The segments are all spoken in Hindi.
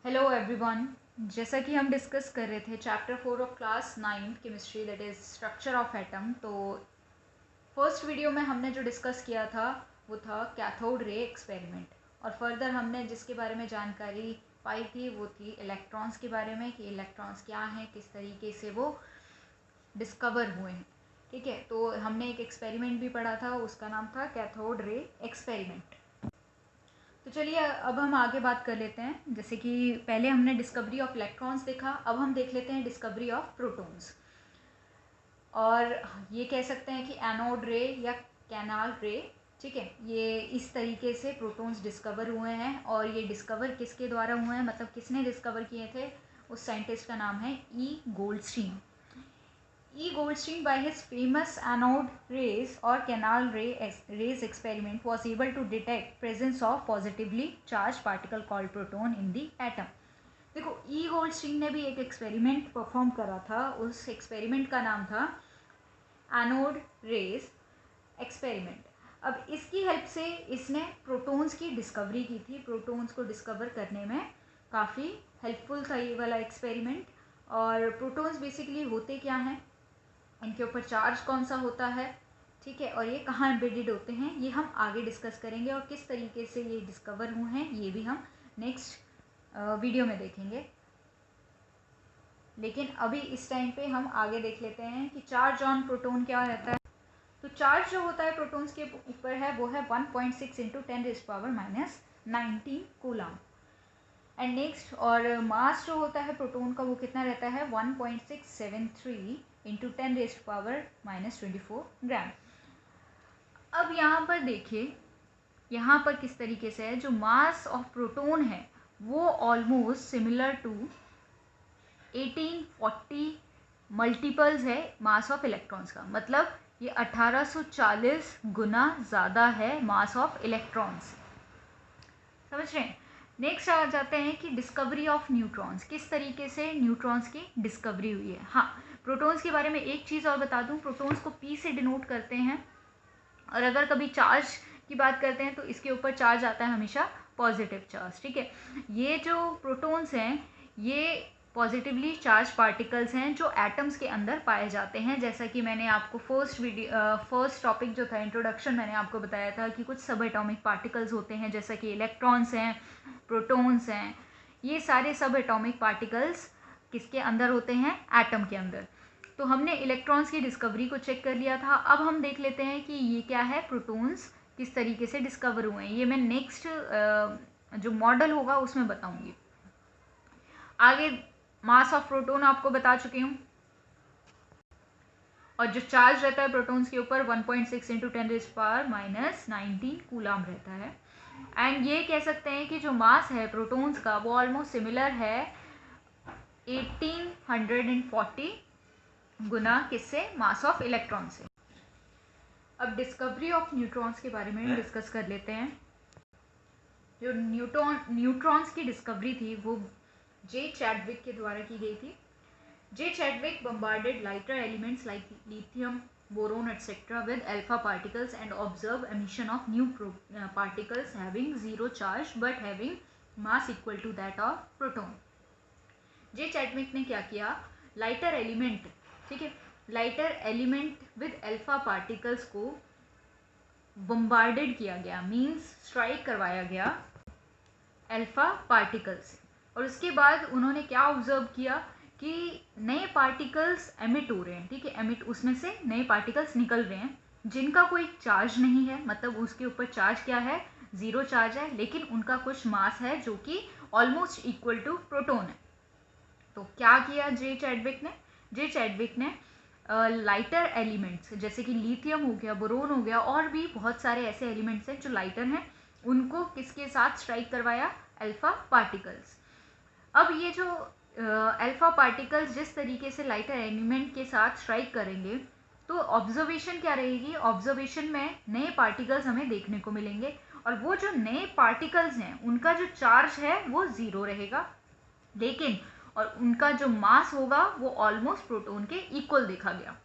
Hello everyone. जैसा कि हम डिस्कस कर रहे थे chapter 4 of class 9 chemistry, that is structure of atom. तो फर्स्ट वीडियो में हमने जो डिस्कस किया था वो था कैथोड रे एक्सपेरिमेंट, और फर्दर हमने जिसके बारे में जानकारी पाई थी वो थी इलेक्ट्रॉन्स के बारे में कि इलेक्ट्रॉन्स क्या हैं, किस तरीके से वो डिस्कवर हुए हैं। ठीक है, तो हमने एक एक्सपेरिमेंट भी पढ़ा था, उसका नाम था कैथोड रे एक्सपेरिमेंट। तो चलिए अब हम आगे बात कर लेते हैं। जैसे कि पहले हमने डिस्कवरी ऑफ इलेक्ट्रॉन्स देखा, अब हम देख लेते हैं डिस्कवरी ऑफ प्रोटॉन्स। और ये कह सकते हैं कि एनोड रे या कैनाल रे, ठीक है, ये इस तरीके से प्रोटॉन्स डिस्कवर हुए हैं। और ये डिस्कवर किसके द्वारा हुए हैं, मतलब किसने डिस्कवर किए थे, उस साइंटिस्ट का नाम है ई Goldstein. E. Goldstein, by his famous anode rays or canal rays experiment, was able to detect presence of positively charged particle called proton in the atom. देखो, E. Goldstein ने भी एक एक्सपेरिमेंट परफॉर्म करा था। उस एक्सपेरिमेंट का नाम था एनोड रेज एक्सपेरिमेंट। अब इसकी हेल्प से इसने प्रोटॉन्स की डिस्कवरी की थी। प्रोटॉन्स को डिस्कवर करने में काफ़ी हेल्पफुल था ये वाला एक्सपेरिमेंट। और प्रोटॉन्स बेसिकली होते क्या हैं, इनके ऊपर चार्ज कौन सा होता है, ठीक है, और ये कहाँ एम्बेडेड होते हैं, ये हम आगे डिस्कस करेंगे। और किस तरीके से ये डिस्कवर हुए हैं ये भी हम नेक्स्ट वीडियो में देखेंगे। लेकिन अभी इस टाइम पे हम आगे देख लेते हैं कि चार्ज ऑन प्रोटॉन क्या रहता है। तो चार्ज जो होता है प्रोटॉन्स के ऊपर है वो है 1.6 इंटू 10⁻⁻⁻19 कूलम। एंड नेक्स्ट, और मास जो होता है प्रोटॉन का वो कितना रहता है 1.673 इंटू 10⁻⁻24 ग्राम। अब यहाँ पर देखिए, यहाँ पर किस तरीके से है, जो मास ऑफ प्रोटॉन है वो ऑलमोस्ट सिमिलर टू 1840 मल्टीपल्स है मास ऑफ इलेक्ट्रॉन्स का। मतलब ये 1840 गुना ज़्यादा है मास ऑफ इलेक्ट्रॉन्स। समझ रहे हैं। नेक्स्ट आ जाते हैं कि डिस्कवरी ऑफ न्यूट्रॉन्स, किस तरीके से न्यूट्रॉन्स की डिस्कवरी हुई है। हाँ, प्रोटॉन्स के बारे में एक चीज़ और बता दूं, प्रोटॉन्स को पी से डिनोट करते हैं। और अगर कभी चार्ज की बात करते हैं तो इसके ऊपर चार्ज आता है हमेशा पॉजिटिव चार्ज। ठीक है, ये जो प्रोटॉन्स हैं ये पॉजिटिवली चार्ज पार्टिकल्स हैं जो एटम्स के अंदर पाए जाते हैं। जैसा कि मैंने आपको फर्स्ट टॉपिक जो था इंट्रोडक्शन, मैंने आपको बताया था कि कुछ सब एटॉमिक पार्टिकल्स होते हैं, जैसा कि इलेक्ट्रॉन्स हैं, प्रोटॉन्स हैं। ये सारे सब एटॉमिक पार्टिकल्स किसके अंदर होते हैं, एटम के अंदर। तो हमने इलेक्ट्रॉन्स की डिस्कवरी को चेक कर लिया था। अब हम देख लेते हैं कि ये क्या है, प्रोटॉन्स किस तरीके से डिस्कवर हुए हैं। ये मैं नेक्स्ट जो मॉडल होगा उसमें बताऊंगी। आगे मास ऑफ प्रोटॉन आपको बता चुकी हूँ, और जो चार्ज रहता है प्रोटॉन्स के ऊपर 1.6 इंटू 10⁻⁻19 कूलम रहता है। एंड ये कह सकते हैं कि जो मास है प्रोटॉन्स का वो ऑलमोस्ट सिमिलर है 1840 गुना किससे, मास ऑफ इलेक्ट्रॉन से। अब डिस्कवरी ऑफ न्यूट्रॉन्स के बारे में डिस्कस कर लेते हैं। जो न्यूट्रॉन्स की डिस्कवरी थी वो जे चैडविक के द्वारा की गई थी। जे Chadwick bombarded lighter elements like lithium, boron, etc. with alpha particles and observed emission of new particles having zero charge but having mass equal to that of proton. J Chadwick ने क्या किया, लाइटर एलिमेंट, ठीक है, lighter element with alpha particles को बम्बार्डेड किया गया, मींस स्ट्राइक करवाया गया अल्फा पार्टिकल से। और उसके बाद उन्होंने क्या ऑब्जर्व किया कि नए पार्टिकल्स एमिट हो रहे हैं। ठीक है, एमिट, उसमें से नए पार्टिकल्स निकल रहे हैं जिनका कोई चार्ज नहीं है, मतलब उसके ऊपर चार्ज क्या है, जीरो चार्ज है, लेकिन उनका कुछ मास है जो कि ऑलमोस्ट इक्वल टू प्रोटॉन है। तो क्या किया जे चैडविक ने, जे चैडविक ने लाइटर एलिमेंट्स जैसे कि लिथियम हो गया, बोरोन हो गया, और भी बहुत सारे ऐसे एलिमेंट्स हैं जो लाइटर हैं, उनको किसके साथ स्ट्राइक करवाया, अल्फा पार्टिकल्स। अब ये जो अल्फा पार्टिकल्स जिस तरीके से लाइटर एलिमेंट के साथ स्ट्राइक करेंगे तो ऑब्जर्वेशन क्या रहेगी, ऑब्जर्वेशन में नए पार्टिकल्स हमें देखने को मिलेंगे। और वो जो नए पार्टिकल्स हैं उनका जो चार्ज है वो जीरो रहेगा, लेकिन और उनका जो मास होगा वो ऑलमोस्ट प्रोटॉन के इक्वल देखा गया।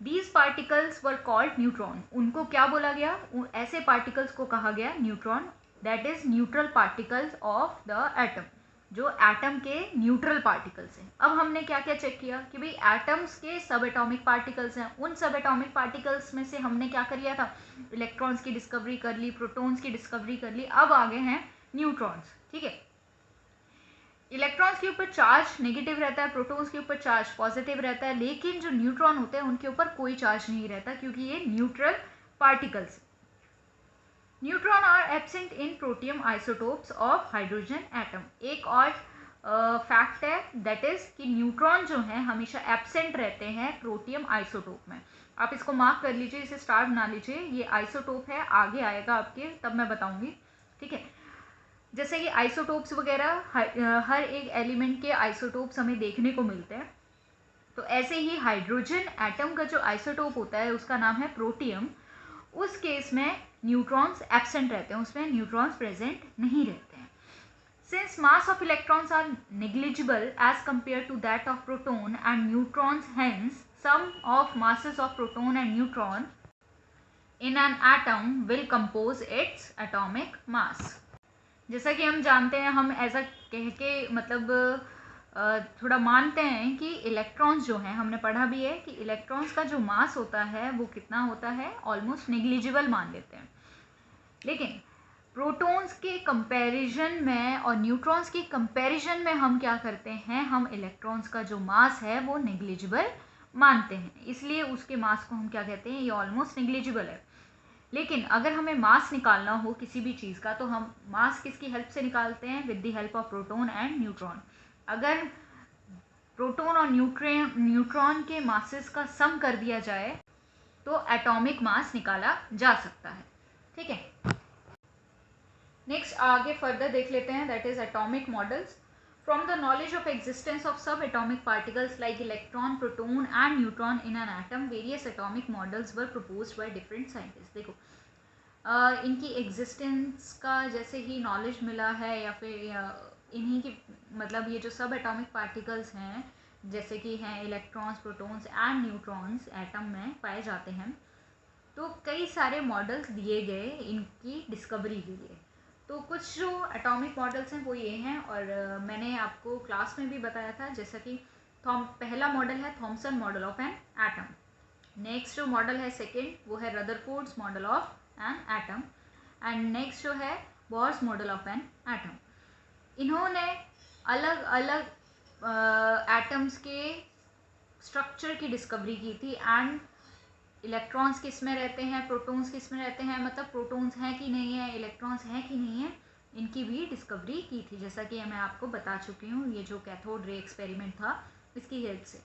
These particles were called neutron. उनको क्या बोला गया, ऐसे पार्टिकल्स को कहा गया neutron, that is neutral particles of the atom. जो एटम के न्यूट्रल पार्टिकल्स हैं। अब हमने क्या क्या चेक किया कि भाई एटम्स के सब एटॉमिक पार्टिकल्स हैं, उन सब एटॉमिक पार्टिकल्स में से हमने क्या कर लिया था, इलेक्ट्रॉन्स की डिस्कवरी कर ली, प्रोटॉन्स की डिस्कवरी कर ली। अब आगे हैं न्यूट्रॉन्स। ठीक है, इलेक्ट्रॉन्स के ऊपर चार्ज नेगेटिव रहता है, प्रोटॉन्स के ऊपर चार्ज पॉजिटिव रहता है, लेकिन जो न्यूट्रॉन होते हैं उनके ऊपर कोई चार्ज नहीं रहता क्योंकि ये neutral particles. Neutron are absent in protium isotopes of hydrogen atom. एक और फैक्ट है दैट इज कि न्यूट्रॉन जो है हमेशा एब्सेंट रहते हैं प्रोटियम आइसोटोप में। आप इसको मार्क कर लीजिए, इसे स्टार बना लीजिए, ये आइसोटोप है, आगे आएगा आपके तब मैं बताऊंगी। ठीक है, जैसे कि आइसोटोप्स वगैरह हर एक एलिमेंट के आइसोटोप्स हमें देखने को मिलते हैं, तो ऐसे ही हाइड्रोजन एटम का जो आइसोटोप होता है उसका नाम है प्रोटियम। उस केस में न्यूट्रॉन्स एब्सेंट रहते हैं, उसमें न्यूट्रॉन्स प्रेजेंट नहीं रहते हैं। Since mass of electrons are negligible as compare to that of proton and neutrons, hence sum of masses of proton and neutron in an atom will compose its atomic mass. जैसा कि हम जानते हैं, हम ऐसा कह के मतलब थोड़ा मानते हैं कि इलेक्ट्रॉन्स जो हैं, हमने पढ़ा भी है कि इलेक्ट्रॉन्स का जो मास होता है वो कितना होता है, ऑलमोस्ट नेग्लिजिबल मान लेते हैं। लेकिन प्रोटॉन्स के कंपैरिजन में और न्यूट्रॉन्स के कंपैरिजन में हम क्या करते हैं, हम इलेक्ट्रॉन्स का जो मास है वो नेग्लिजिबल मानते हैं, इसलिए उसके मास को हम क्या कहते हैं, ये ऑलमोस्ट नेग्लिजिबल है। लेकिन अगर हमें मास निकालना हो किसी भी चीज़ का, तो हम मास किसकी हेल्प से निकालते हैं, with the help of proton and neutron. अगर प्रोटॉन और न्यूट्रॉन के मासेस का सम कर दिया जाए तो एटॉमिक मास निकाला जा सकता है। ठीक है, नेक्स्ट आगे फर्दर देख लेते हैं, that is atomic models. From the knowledge of existence of subatomic particles like electron, proton and neutron in an atom, various atomic models were proposed by different scientist. देखो इनकी एग्जिस्टेंस का जैसे ही नॉलेज मिला है या फिर इन्हीं की मतलब ये जो सब एटॉमिक पार्टिकल्स हैं जैसे कि हैं electrons, protons and neutrons atom में पाए जाते हैं, तो कई सारे मॉडल्स दिए गए इनकी डिस्कवरी के लिए। तो कुछ जो एटॉमिक मॉडल्स हैं वो ये हैं, और मैंने आपको क्लास में भी बताया था, जैसा कि पहला मॉडल है Thompson model of an atom. Next जो मॉडल है सेकेंड वो है Rutherford's model of an atom, and next जो है Bohr's model of an atom. इन्होंने अलग अलग एटम्स के स्ट्रक्चर की डिस्कवरी की थी, एंड इलेक्ट्रॉन्स किस में रहते हैं, प्रोटॉन्स किस में रहते हैं, मतलब प्रोटॉन्स हैं कि नहीं है, इलेक्ट्रॉन्स हैं कि नहीं है, इनकी भी डिस्कवरी की थी, जैसा कि मैं आपको बता चुकी हूँ, ये जो कैथोड रे एक्सपेरिमेंट था इसकी हेल्प से।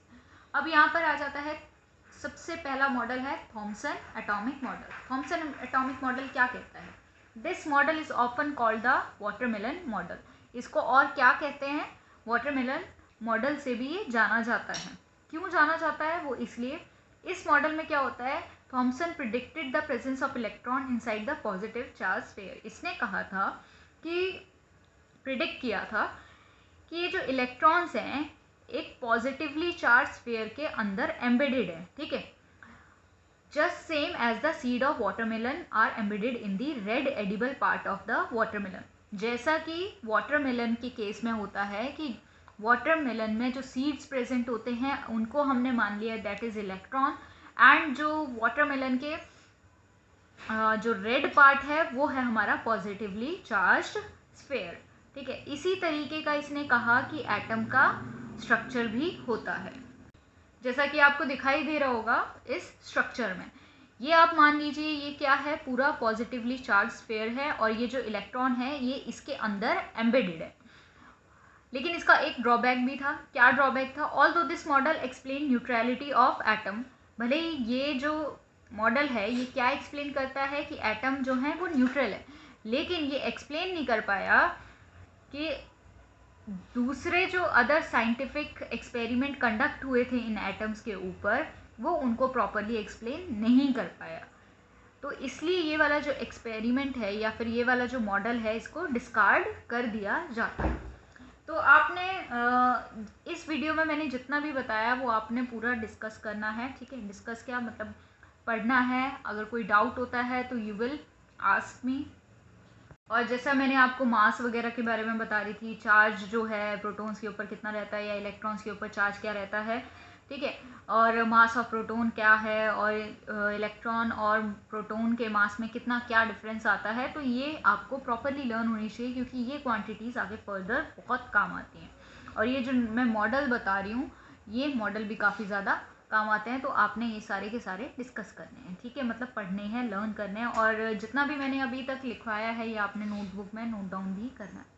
अब यहाँ पर आ जाता है सबसे पहला मॉडल है Thomson atomic model. Thomson atomic model क्या कहता है, this model is often called the watermelon model. इसको और क्या कहते हैं, वाटरमेलन मॉडल से भी ये जाना जाता है। क्यों जाना जाता है, वो इसलिए, इस मॉडल में क्या होता है, Thomson predicted the presence of electron inside the positive charge sphere. इसने कहा था कि प्रिडिक्ट किया था कि ये जो इलेक्ट्रॉन्स हैं एक पॉजिटिवली चार्ज स्फीयर के अंदर एम्बेडेड है। ठीक है, just same as the seed of watermelon are embedded in the red edible part of the watermelon. जैसा कि वाटरमेलन के केस में होता है कि वाटरमेलन में जो सीड्स प्रेजेंट होते हैं उनको हमने मान लिया दैट इज इलेक्ट्रॉन, एंड जो वाटरमेलन के जो रेड पार्ट है वो है हमारा पॉजिटिवली चार्ज्ड स्फीयर। ठीक है, इसी तरीके का इसने कहा कि एटम का स्ट्रक्चर भी होता है, जैसा कि आपको दिखाई दे रहा होगा इस स्ट्रक्चर में। ये आप मान लीजिए ये क्या है, पूरा पॉजिटिवली चार्ज स्फीयर है, और ये जो इलेक्ट्रॉन है ये इसके अंदर एम्बेडेड है। लेकिन इसका एक ड्रॉबैक भी था। क्या ड्रॉबैक था, although this model explain neutrality of atom, भले ही ये जो मॉडल है ये क्या एक्सप्लेन करता है कि एटम जो है वो न्यूट्रल है, लेकिन ये एक्सप्लेन नहीं कर पाया कि दूसरे जो अदर साइंटिफिक एक्सपेरिमेंट कंडक्ट हुए थे इन एटम्स के ऊपर वो उनको प्रॉपरली एक्सप्लेन नहीं कर पाया। तो इसलिए ये वाला जो एक्सपेरिमेंट है या फिर ये वाला जो मॉडल है इसको डिस्कार्ड कर दिया जाता है। तो आपने इस वीडियो में मैंने जितना भी बताया वो आपने पूरा डिस्कस करना है। ठीक है, डिस्कस क्या मतलब पढ़ना है, अगर कोई डाउट होता है तो यू विल आस्क मी। और जैसा मैंने आपको मास वगैरह के बारे में बता रही थी, चार्ज जो है प्रोटॉन्स के ऊपर कितना रहता है या इलेक्ट्रॉन्स के ऊपर चार्ज क्या रहता है, ठीक है, और मास ऑफ प्रोटॉन क्या है और इलेक्ट्रॉन और प्रोटॉन के मास में कितना क्या डिफरेंस आता है, तो ये आपको प्रॉपरली लर्न होनी चाहिए क्योंकि ये क्वांटिटीज़ आगे फर्दर बहुत काम आती हैं। और ये जो मैं मॉडल बता रही हूँ, ये मॉडल भी काफ़ी ज़्यादा काम आते हैं, तो आपने ये सारे के सारे डिस्कस करने हैं, ठीक है, मतलब पढ़ने हैं, लर्न करने हैं, और जितना भी मैंने अभी तक लिखवाया है ये आपने नोटबुक में नोट डाउन भी करना है।